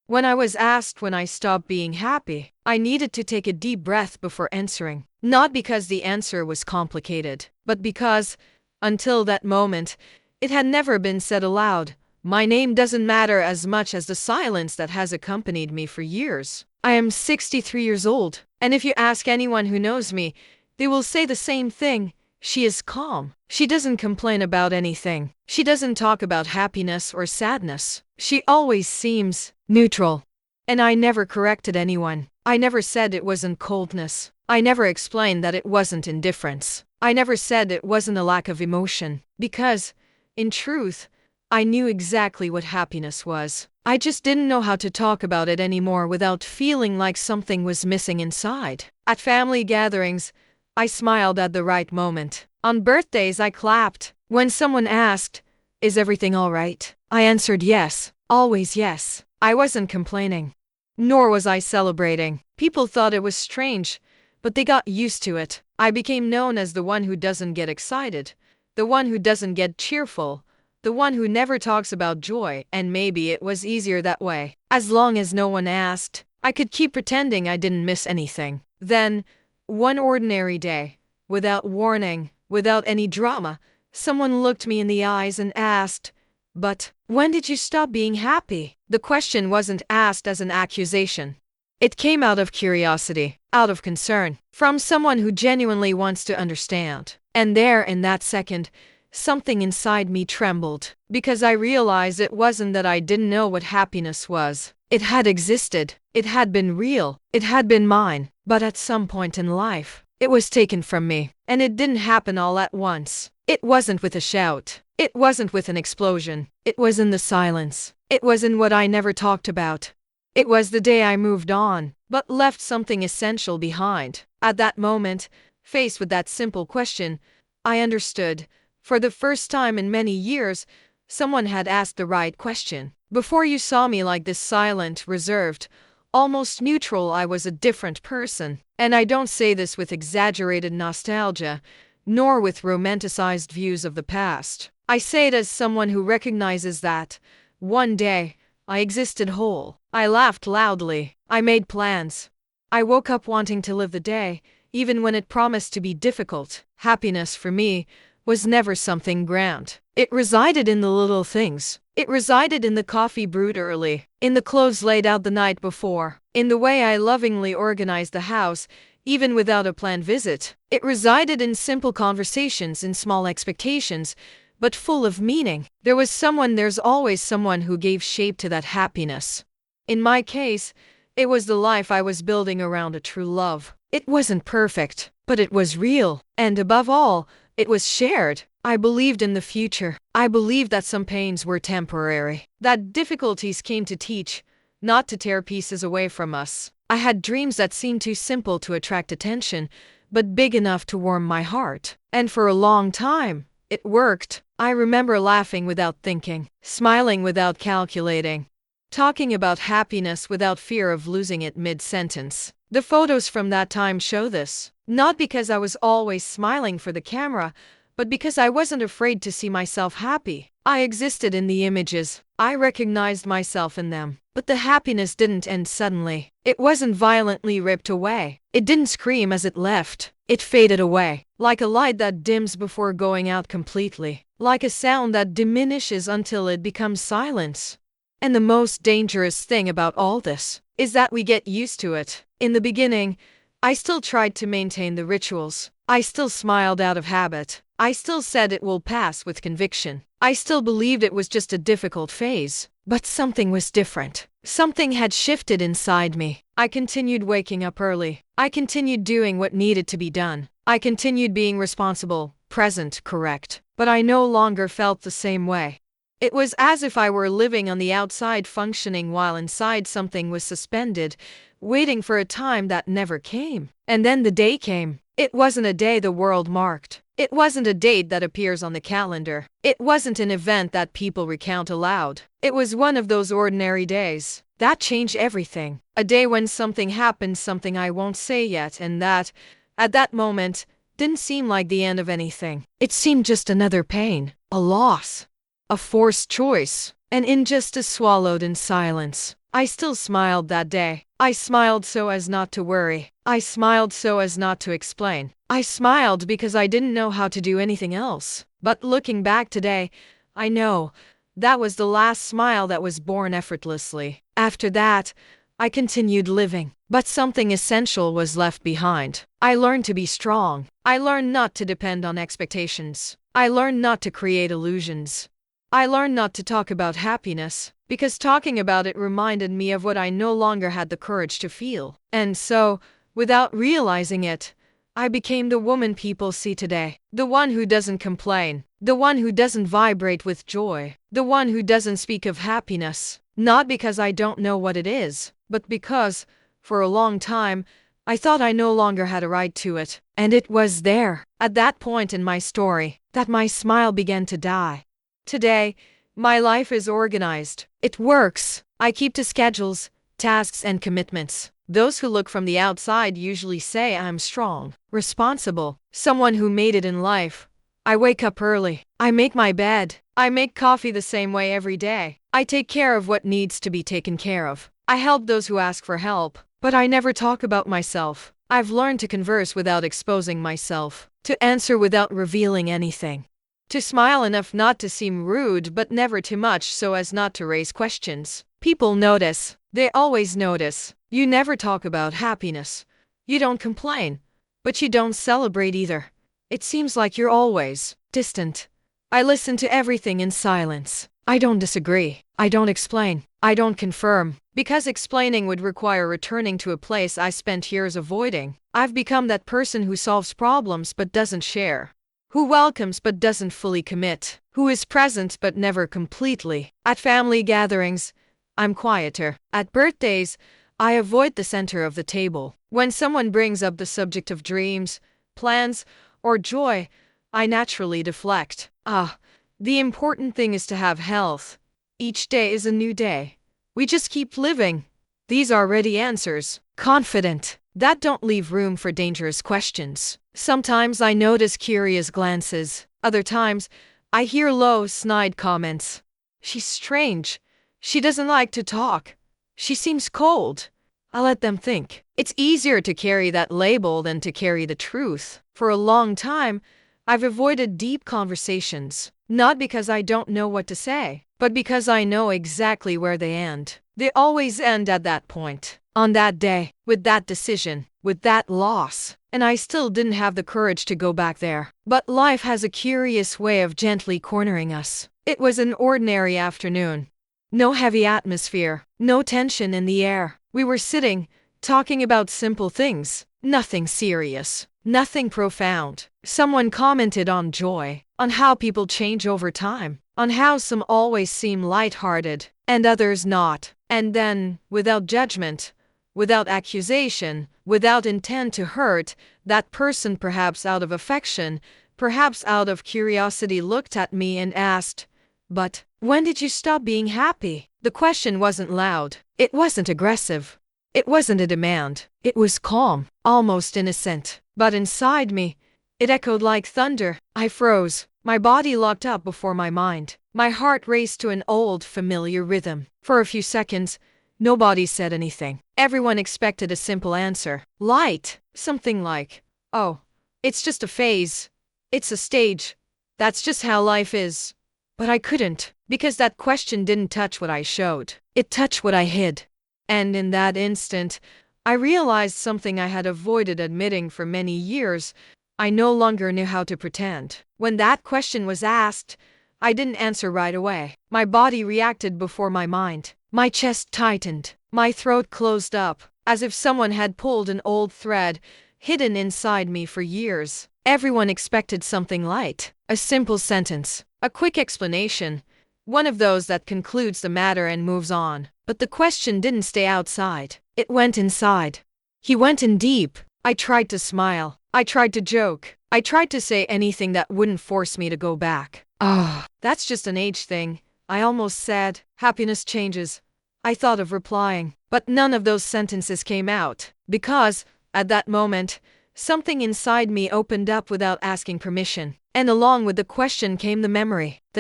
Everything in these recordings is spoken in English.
When I was asked when I stopped being happy, I needed to take a deep breath before answering. Not because the answer was complicated, but because, until that moment, it had never been said aloud. My name doesn't matter as much as the silence that has accompanied me for years. I am 63 years old, and if you ask anyone who knows me, they will say the same thing. She is calm. She doesn't complain about anything. She doesn't talk about happiness or sadness. She always seems neutral. And I never corrected anyone. I never said it wasn't coldness. I never explained that it wasn't indifference. I never said it wasn't a lack of emotion. Because, in truth, I knew exactly what happiness was. I just didn't know how to talk about it anymore without feeling like something was missing inside. At family gatherings, I smiled at the right moment. On birthdays, I clapped. When someone asked, "Is everything all right?" I answered yes, always yes. I wasn't complaining. Nor was I celebrating. People thought it was strange, but they got used to it. I became known as the one who doesn't get excited, the one who doesn't get cheerful, the one who never talks about joy, and maybe it was easier that way. As long as no one asked, I could keep pretending I didn't miss anything. Then, one ordinary day, without warning, without any drama, someone looked me in the eyes and asked, "But when did you stop being happy?" The question wasn't asked as an accusation. It came out of curiosity, out of concern, from someone who genuinely wants to understand. And there, in that second, something inside me trembled, because I realized it wasn't that I didn't know what happiness was. It had existed, it had been real, it had been mine, but at some point in life, it was taken from me, and it didn't happen all at once. It wasn't with a shout, it wasn't with an explosion, it was in the silence, it was in what I never talked about. It was the day I moved on, but left something essential behind. At that moment, faced with that simple question, I understood. For the first time in many years, someone had asked the right question. Before you saw me like this, silent, reserved, almost neutral, I was a different person. And I don't say this with exaggerated nostalgia, nor with romanticized views of the past. I say it as someone who recognizes that, one day, I existed whole. I laughed loudly. I made plans. I woke up wanting to live the day, even when it promised to be difficult. Happiness, for me, was never something grand. It resided in the little things. It resided in the coffee brewed early, in the clothes laid out the night before, in the way I lovingly organized the house, even without a planned visit. It resided in simple conversations, in small expectations, but full of meaning. There's always someone who gave shape to that happiness. In my case, it was the life I was building around a true love. It wasn't perfect, but it was real, and above all, it was shared. I believed in the future. I believed that some pains were temporary, that difficulties came to teach, not to tear pieces away from us. I had dreams that seemed too simple to attract attention, but big enough to warm my heart. And for a long time, it worked. I remember laughing without thinking, smiling without calculating, talking about happiness without fear of losing it mid-sentence. The photos from that time show this. Not because I was always smiling for the camera, but because I wasn't afraid to see myself happy. I existed in the images. I recognized myself in them. But the happiness didn't end suddenly. It wasn't violently ripped away. It didn't scream as it left. It faded away, like a light that dims before going out completely, like a sound that diminishes until it becomes silence. And the most dangerous thing about all this is that we get used to it. In the beginning, I still tried to maintain the rituals. I still smiled out of habit. I still said it will pass with conviction. I still believed it was just a difficult phase. But something was different. Something had shifted inside me. I continued waking up early. I continued doing what needed to be done. I continued being responsible, present, correct. But I no longer felt the same way. It was as if I were living on the outside, functioning while inside something was suspended, waiting for a time that never came. And then the day came. It wasn't a day the world marked. It wasn't a date that appears on the calendar. It wasn't an event that people recount aloud. It was one of those ordinary days that changed everything. A day when something happened, something I won't say yet, and that, at that moment, didn't seem like the end of anything. It seemed just another pain, a loss, a forced choice. and injustice swallowed in silence. I still smiled that day. I smiled so as not to worry. I smiled so as not to explain. I smiled because I didn't know how to do anything else. But looking back today, I know that was the last smile that was born effortlessly. After that, I continued living. But something essential was left behind. I learned to be strong. I learned not to depend on expectations. I learned not to create illusions. I learned not to talk about happiness, because talking about it reminded me of what I no longer had the courage to feel. And so, without realizing it, I became the woman people see today. The one who doesn't complain. The one who doesn't vibrate with joy. The one who doesn't speak of happiness. Not because I don't know what it is, but because, for a long time, I thought I no longer had a right to it. And it was there, at that point in my story, that my smile began to die. Today, my life is organized. It works. I keep to schedules, tasks, and commitments. Those who look from the outside usually say I'm strong, responsible, someone who made it in life. I wake up early. I make my bed. I make coffee the same way every day. I take care of what needs to be taken care of. I help those who ask for help, but I never talk about myself. I've learned to converse without exposing myself, to answer without revealing anything. To smile enough not to seem rude, but never too much so as not to raise questions. People notice. They always notice. You never talk about happiness. You don't complain. But you don't celebrate either. It seems like you're always distant. I listen to everything in silence. I don't disagree. I don't explain. I don't confirm. Because explaining would require returning to a place I spent years avoiding. I've become that person who solves problems but doesn't share. Who welcomes but doesn't fully commit. Who is present but never completely. At family gatherings, I'm quieter. At birthdays, I avoid the center of the table. When someone brings up the subject of dreams, plans, or joy, I naturally deflect. The important thing is to have health. Each day is a new day. We just keep living. These are ready answers. Confident. That don't leave room for dangerous questions. Sometimes I notice curious glances. Other times, I hear low, snide comments. She's strange. She doesn't like to talk. She seems cold. I let them think. It's easier to carry that label than to carry the truth. For a long time, I've avoided deep conversations. Not because I don't know what to say, but because I know exactly where they end. They always end at that point. On that day, with that decision, with that loss. And I still didn't have the courage to go back there. But life has a curious way of gently cornering us. It was an ordinary afternoon. No heavy atmosphere, no tension in the air. We were sitting, talking about simple things. Nothing serious, nothing profound. Someone commented on joy, on how people change over time, on how some always seem lighthearted, and others not. And then, without judgment, without accusation, without intent to hurt, that person, perhaps out of affection, perhaps out of curiosity, looked at me and asked, "But when did you stop being happy?" The question wasn't loud. It wasn't aggressive. It wasn't a demand. It was calm, almost innocent. But inside me, it echoed like thunder. I froze. My body locked up before my mind. My heart raced to an old, familiar rhythm. For a few seconds, nobody said anything. Everyone expected a simple answer. Light. Something like, "Oh, it's just a phase. It's a stage. That's just how life is." But I couldn't, because that question didn't touch what I showed. It touched what I hid. And in that instant, I realized something I had avoided admitting for many years. I no longer knew how to pretend. When that question was asked, I didn't answer right away. My body reacted before my mind. My chest tightened. My throat closed up, as if someone had pulled an old thread hidden inside me for years. Everyone expected something light. A simple sentence. A quick explanation. One of those that concludes the matter and moves on. But the question didn't stay outside. It went inside. He went in deep. I tried to smile. I tried to joke. I tried to say anything that wouldn't force me to go back. That's just an age thing. I almost said, "Happiness changes." I thought of replying, but none of those sentences came out. Because, at that moment, something inside me opened up without asking permission. And along with the question came the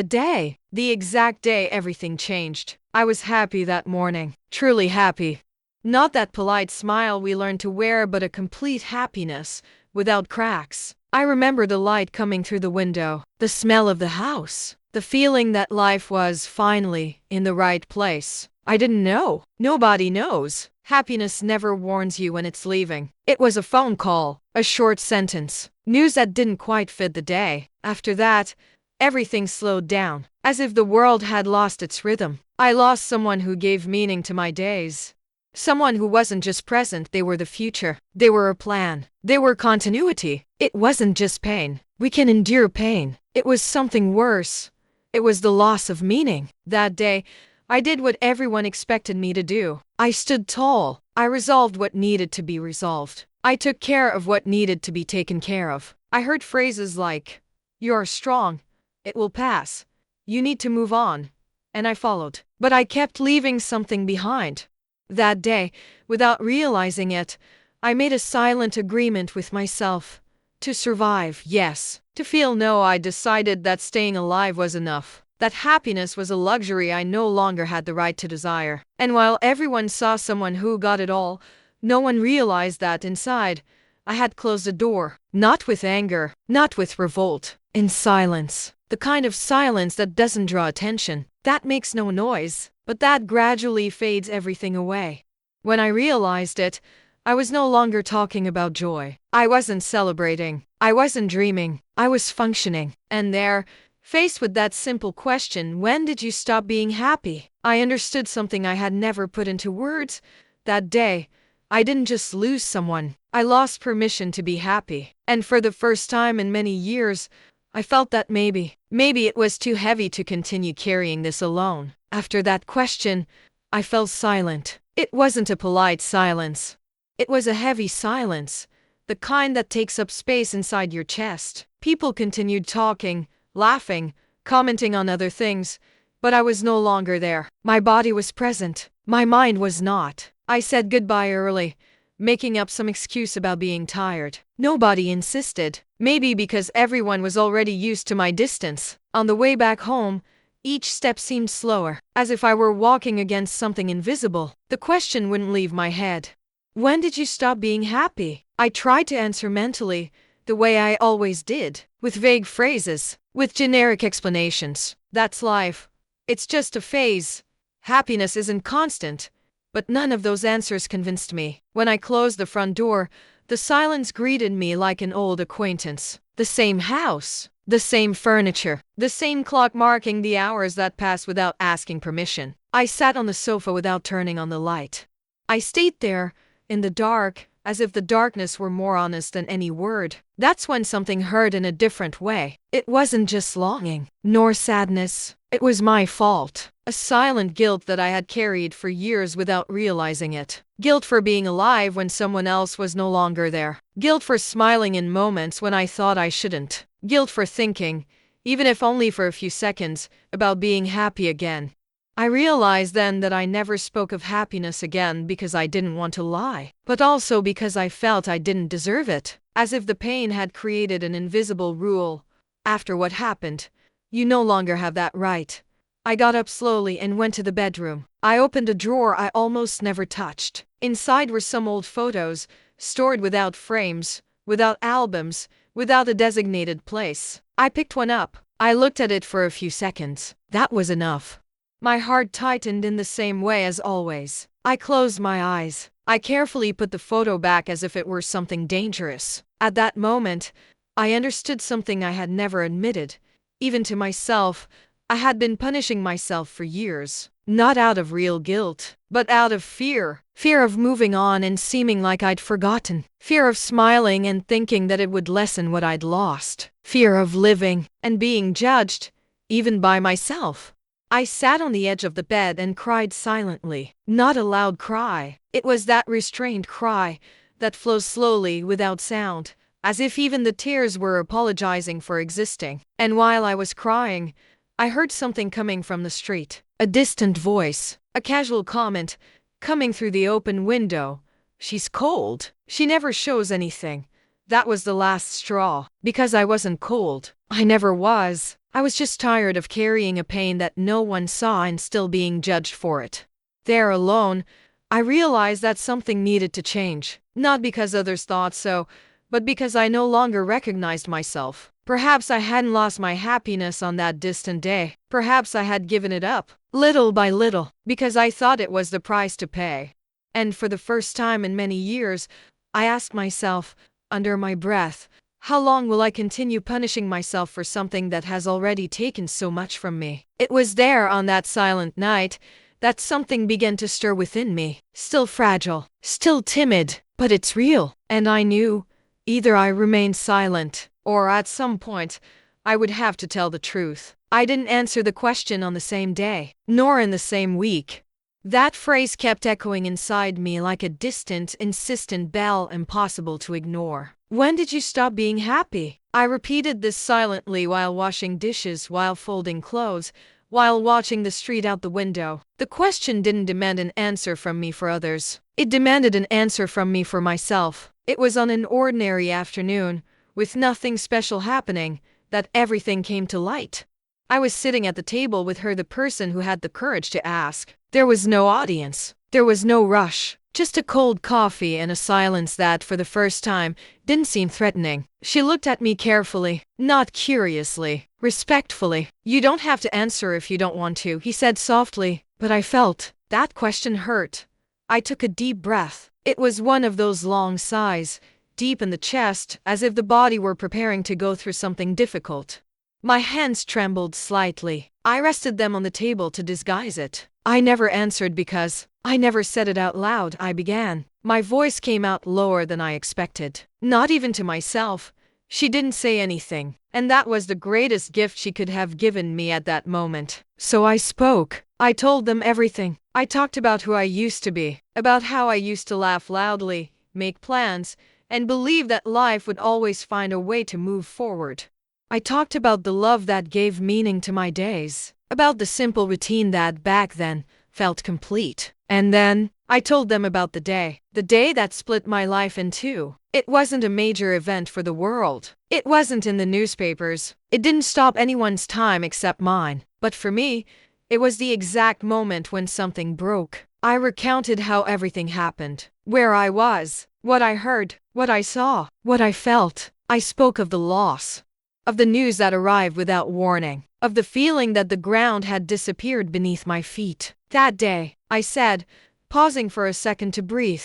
The exact day everything changed. I was happy that morning. Truly happy. Not that polite smile we learned to wear, but a complete happiness, without cracks. I remember the light coming through the window, the smell of the house, the feeling that life was finally in the right place. I didn't know. Nobody knows. Happiness never warns you when it's leaving. It was a phone call, a short sentence, news that didn't quite fit the day. After that, everything slowed down, as if the world had lost its rhythm. I lost someone who gave meaning to my days. Someone who wasn't just present, they were the future. They were a plan. They were continuity. It wasn't just pain. We can endure pain. It was something worse. It was the loss of meaning. That day, I did what everyone expected me to do. I stood tall. I resolved what needed to be resolved. I took care of what needed to be taken care of. I heard phrases like, "You're strong. It will pass. You need to move on." And I followed. But I kept leaving something behind. That day, without realizing it, I made a silent agreement with myself. To survive, yes. To feel, no. I decided that staying alive was enough. That happiness was a luxury I no longer had the right to desire. And while everyone saw someone who got it all, no one realized that inside, I had closed a door. Not with anger, not with revolt. In silence. The kind of silence that doesn't draw attention, that makes no noise, but that gradually fades everything away. When I realized it, I was no longer talking about joy. I wasn't celebrating. I wasn't dreaming. I was functioning. And there, faced with that simple question, when did you stop being happy? I understood something I had never put into words. That day, I didn't just lose someone. I lost permission to be happy. And for the first time in many years, I felt that maybe it was too heavy to continue carrying this alone. After that question, I fell silent. It wasn't a polite silence. It was a heavy silence, the kind that takes up space inside your chest. People continued talking, laughing, commenting on other things, but I was no longer there. My body was present. My mind was not. I said goodbye early, making up some excuse about being tired. Nobody insisted. Maybe because everyone was already used to my distance. On the way back home, each step seemed slower, as if I were walking against something invisible. The question wouldn't leave my head. When did you stop being happy? I tried to answer mentally, the way I always did, with vague phrases, with generic explanations. That's life. It's just a phase. Happiness isn't constant. But none of those answers convinced me. When I closed the front door, the silence greeted me like an old acquaintance. The same house, the same furniture, the same clock marking the hours that passed without asking permission. I sat on the sofa without turning on the light. I stayed there, in the dark, as if the darkness were more honest than any word. That's when something hurt in a different way. It wasn't just longing, nor sadness. It was my fault. A silent guilt that I had carried for years without realizing it. Guilt for being alive when someone else was no longer there. Guilt for smiling in moments when I thought I shouldn't. Guilt for thinking, even if only for a few seconds, about being happy again. I realized then that I never spoke of happiness again because I didn't want to lie, but also because I felt I didn't deserve it, as if the pain had created an invisible rule. After what happened, you no longer have that right. I got up slowly and went to the bedroom. I opened a drawer I almost never touched. Inside were some old photos, stored without frames, without albums, without a designated place. I picked one up. I looked at it for a few seconds. That was enough. My heart tightened in the same way as always. I closed my eyes. I carefully put the photo back as if it were something dangerous. At that moment, I understood something I had never admitted, even to myself. I had been punishing myself for years, not out of real guilt, but out of fear. Fear of moving on and seeming like I'd forgotten. Fear of smiling and thinking that it would lessen what I'd lost. Fear of living and being judged, even by myself. I sat on the edge of the bed and cried silently. Not a loud cry. It was that restrained cry that flows slowly without sound, as if even the tears were apologizing for existing. And while I was crying, I heard something coming from the street. A distant voice, a casual comment, coming through the open window. "She's cold. She never shows anything." That was the last straw. Because I wasn't cold. I never was. I was just tired of carrying a pain that no one saw and still being judged for it. There alone, I realized that something needed to change, not because others thought so, but because I no longer recognized myself. Perhaps I hadn't lost my happiness on that distant day. Perhaps I had given it up, little by little, because I thought it was the price to pay. And for the first time in many years, I asked myself, under my breath, how long will I continue punishing myself for something that has already taken so much from me? It was there on that silent night that something began to stir within me, still fragile, still timid, but it's real. And I knew, either I remained silent, or at some point, I would have to tell the truth. I didn't answer the question on the same day, nor in the same week. That phrase kept echoing inside me like a distant, insistent bell impossible to ignore. When did you stop being happy? I repeated this silently while washing dishes, while folding clothes, while watching the street out the window. The question didn't demand an answer from me for others. It demanded an answer from me for myself. It was on an ordinary afternoon, with nothing special happening, that everything came to light. I was sitting at the table with her, the person who had the courage to ask. There was no audience. There was no rush. Just a cold coffee and a silence that, for the first time, didn't seem threatening. She looked at me carefully, not curiously, respectfully. You don't have to answer if you don't want to, he said softly, but I felt that question hurt. I took a deep breath. It was one of those long sighs, deep in the chest, as if the body were preparing to go through something difficult. My hands trembled slightly. I rested them on the table to disguise it. I never answered because I never said it out loud. I began. My voice came out lower than I expected. Not even to myself. She didn't say anything, and that was the greatest gift she could have given me at that moment. So I spoke. I told them everything. I talked about who I used to be, about how I used to laugh loudly, make plans, and believe that life would always find a way to move forward. I talked about the love that gave meaning to my days, about the simple routine that back then felt complete. And then I told them about the day that split my life in two. It wasn't a major event for the world. It wasn't in the newspapers. It didn't stop anyone's time except mine. But for me, it was the exact moment when something broke. I recounted how everything happened, where I was, what I heard, what I saw, what I felt. I spoke of the loss, of the news that arrived without warning, of the feeling that the ground had disappeared beneath my feet. That day, I said, pausing for a second to breathe,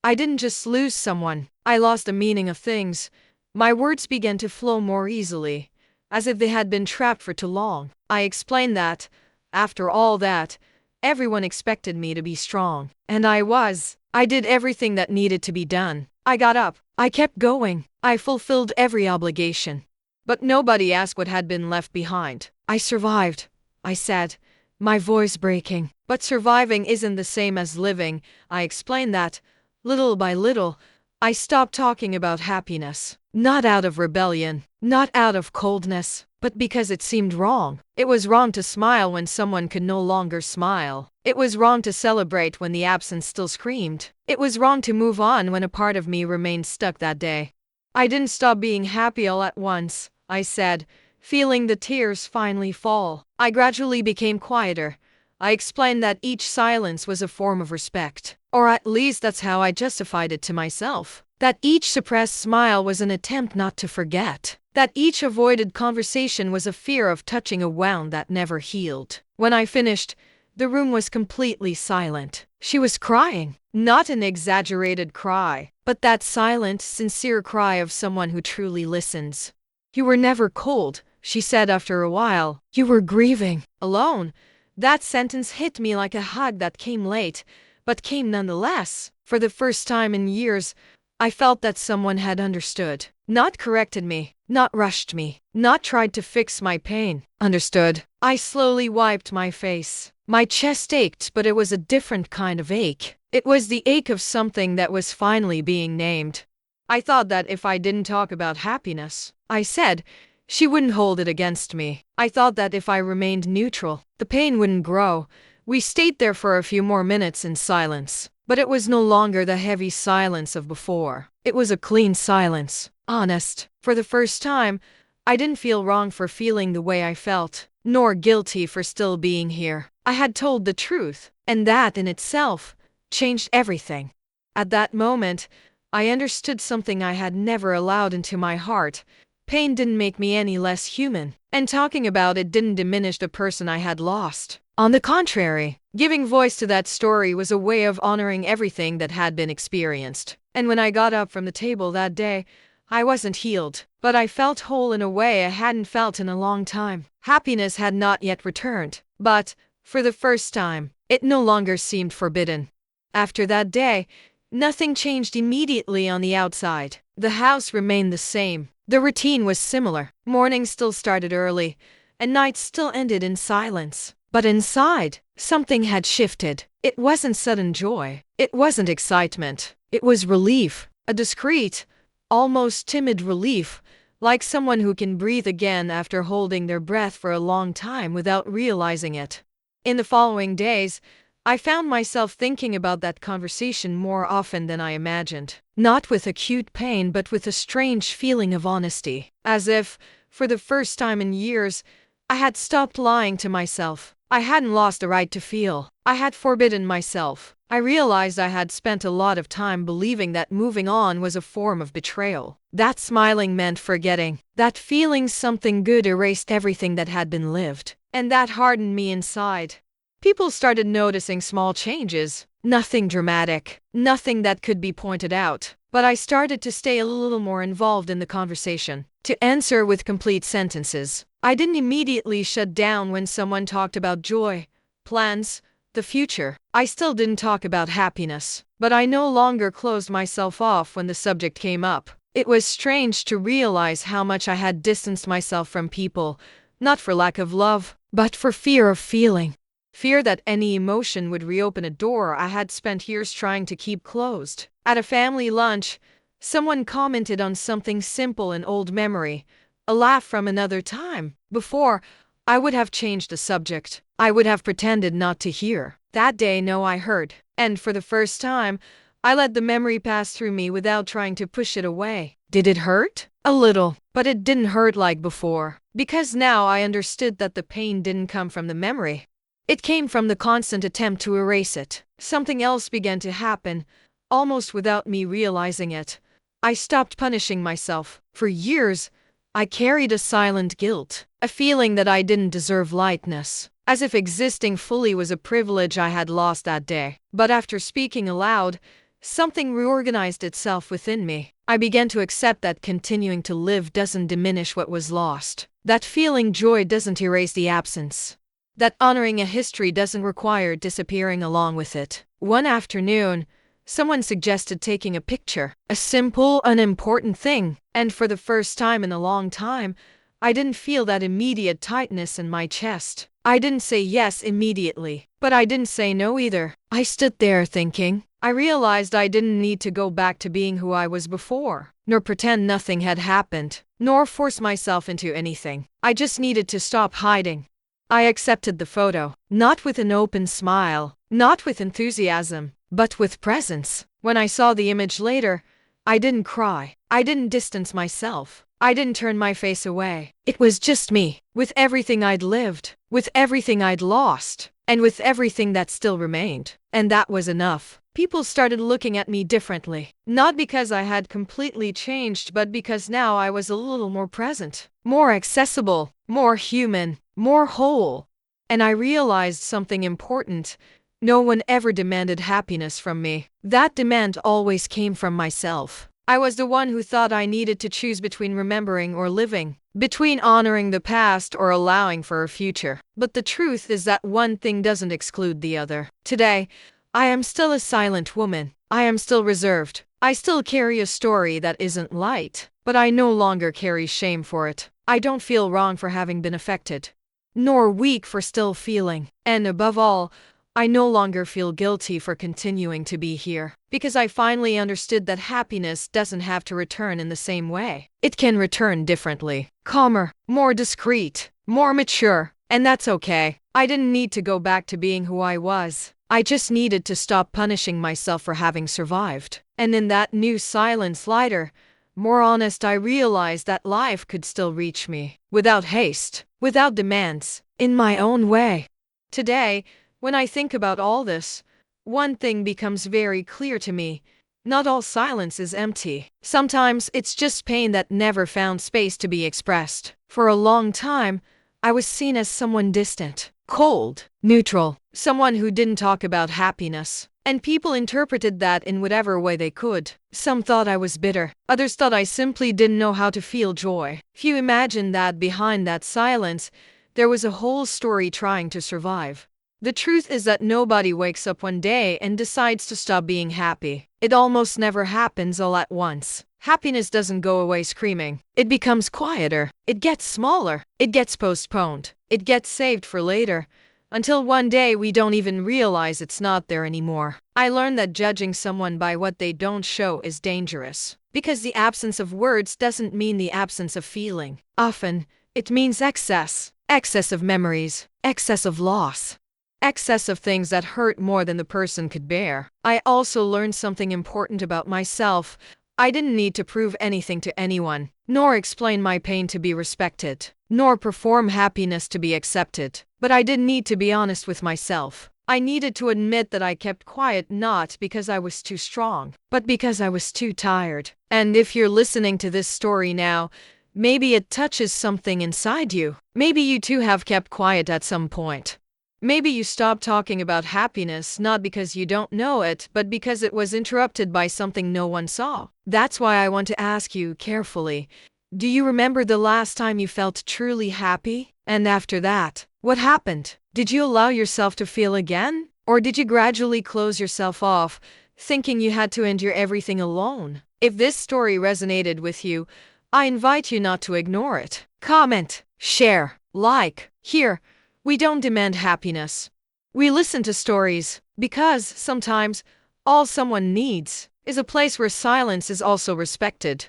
I didn't just lose someone, I lost the meaning of things. My words began to flow more easily, as if they had been trapped for too long. I explained that, after all that, everyone expected me to be strong. And I was. I did everything that needed to be done. I got up. I kept going. I fulfilled every obligation. But nobody asked what had been left behind. I survived, I said, my voice breaking. But surviving isn't the same as living. I explained that, little by little, I stopped talking about happiness. Not out of rebellion, not out of coldness, but because it seemed wrong. It was wrong to smile when someone could no longer smile. It was wrong to celebrate when the absence still screamed. It was wrong to move on when a part of me remained stuck that day. I didn't stop being happy all at once, I said, feeling the tears finally fall. I gradually became quieter. I explained that each silence was a form of respect, or at least that's how I justified it to myself. That each suppressed smile was an attempt not to forget. That each avoided conversation was a fear of touching a wound that never healed. When I finished, the room was completely silent. She was crying, not an exaggerated cry, but that silent, sincere cry of someone who truly listens. You were never cold, she said after a while. You were grieving. Alone. That sentence hit me like a hug that came late, but came nonetheless. For the first time in years, I felt that someone had understood. Not corrected me, not rushed me, not tried to fix my pain. Understood. I slowly wiped my face. My chest ached, but it was a different kind of ache. It was the ache of something that was finally being named. I thought that if I didn't talk about happiness, I said, she wouldn't hold it against me. I thought that if I remained neutral, the pain wouldn't grow. We stayed there for a few more minutes in silence. But it was no longer the heavy silence of before. It was a clean silence, honest. For the first time, I didn't feel wrong for feeling the way I felt, nor guilty for still being here. I had told the truth, and that in itself changed everything. At that moment, I understood something I had never allowed into my heart. Pain didn't make me any less human, and talking about it didn't diminish the person I had lost. On the contrary, giving voice to that story was a way of honoring everything that had been experienced. And when I got up from the table that day, I wasn't healed, but I felt whole in a way I hadn't felt in a long time. Happiness had not yet returned, but, for the first time, it no longer seemed forbidden. After that day, nothing changed immediately on the outside. The house remained the same. The routine was similar. Mornings still started early, and nights still ended in silence. But inside, something had shifted. It wasn't sudden joy. It wasn't excitement. It was relief. A discreet, almost timid relief, like someone who can breathe again after holding their breath for a long time without realizing it. In the following days, I found myself thinking about that conversation more often than I imagined. Not with acute pain, but with a strange feeling of honesty. As if, for the first time in years, I had stopped lying to myself. I hadn't lost the right to feel. I had forbidden myself. I realized I had spent a lot of time believing that moving on was a form of betrayal. That smiling meant forgetting. That feeling something good erased everything that had been lived. And that hardened me inside. People started noticing small changes. Nothing dramatic. Nothing that could be pointed out. But I started to stay a little more involved in the conversation. To answer with complete sentences. I didn't immediately shut down when someone talked about joy, plans, the future. I still didn't talk about happiness, but I no longer closed myself off when the subject came up. It was strange to realize how much I had distanced myself from people, not for lack of love, but for fear of feeling. Fear that any emotion would reopen a door I had spent years trying to keep closed. At a family lunch, someone commented on something simple, an old memory, a laugh from another time. Before, I would have changed the subject. I would have pretended not to hear. That day, no, I heard. And for the first time, I let the memory pass through me without trying to push it away. Did it hurt? A little, but it didn't hurt like before. Because now I understood that the pain didn't come from the memory. It came from the constant attempt to erase it. Something else began to happen, almost without me realizing it. I stopped punishing myself. For years, I carried a silent guilt, a feeling that I didn't deserve lightness, as if existing fully was a privilege I had lost that day. But after speaking aloud, something reorganized itself within me. I began to accept that continuing to live doesn't diminish what was lost, that feeling joy doesn't erase the absence, that honoring a history doesn't require disappearing along with it. One afternoon, someone suggested taking a picture, a simple, unimportant thing, and for the first time in a long time, I didn't feel that immediate tightness in my chest. I didn't say yes immediately, but I didn't say no either. I stood there thinking. I realized I didn't need to go back to being who I was before, nor pretend nothing had happened, nor force myself into anything. I just needed to stop hiding. I accepted the photo, not with an open smile, not with enthusiasm, but with presence. When I saw the image later, I didn't cry. I didn't distance myself. I didn't turn my face away. It was just me, with everything I'd lived, with everything I'd lost, and with everything that still remained. And that was enough. People started looking at me differently, not because I had completely changed, but because now I was a little more present, more accessible, more human, more whole. And I realized something important. No one ever demanded happiness from me. That demand always came from myself. I was the one who thought I needed to choose between remembering or living, between honoring the past or allowing for a future. But the truth is that one thing doesn't exclude the other. Today, I am still a silent woman. I am still reserved. I still carry a story that isn't light, but I no longer carry shame for it. I don't feel wrong for having been affected, nor weak for still feeling. And above all, I no longer feel guilty for continuing to be here, because I finally understood that happiness doesn't have to return in the same way. It can return differently, calmer, more discreet, more mature, and that's okay. I didn't need to go back to being who I was. I just needed to stop punishing myself for having survived. And in that new silence later, more honest I realized that life could still reach me, without haste, without demands, in my own way. Today, when I think about all this, one thing becomes very clear to me. Not all silence is empty. Sometimes it's just pain that never found space to be expressed. For a long time, I was seen as someone distant, cold, neutral, someone who didn't talk about happiness. And people interpreted that in whatever way they could. Some thought I was bitter. Others thought I simply didn't know how to feel joy. Few imagined that behind that silence, there was a whole story trying to survive. The truth is that nobody wakes up one day and decides to stop being happy. It almost never happens all at once. Happiness doesn't go away screaming. It becomes quieter. It gets smaller. It gets postponed. It gets saved for later, until one day we don't even realize it's not there anymore. I learned that judging someone by what they don't show is dangerous, because the absence of words doesn't mean the absence of feeling. Often, it means excess. Excess of memories. Excess of loss. Excess of things that hurt more than the person could bear. I also learned something important about myself. I didn't need to prove anything to anyone, nor explain my pain to be respected, nor perform happiness to be accepted. But I did need to be honest with myself. I needed to admit that I kept quiet not because I was too strong, but because I was too tired. And if you're listening to this story now, maybe it touches something inside you. Maybe you too have kept quiet at some point. Maybe you stopped talking about happiness not because you don't know it, but because it was interrupted by something no one saw. That's why I want to ask you carefully. Do you remember the last time you felt truly happy? And after that, what happened? Did you allow yourself to feel again? Or did you gradually close yourself off, thinking you had to endure everything alone? If this story resonated with you, I invite you not to ignore it. Comment, share, like. Here, we don't demand happiness. We listen to stories, because sometimes all someone needs is a place where silence is also respected.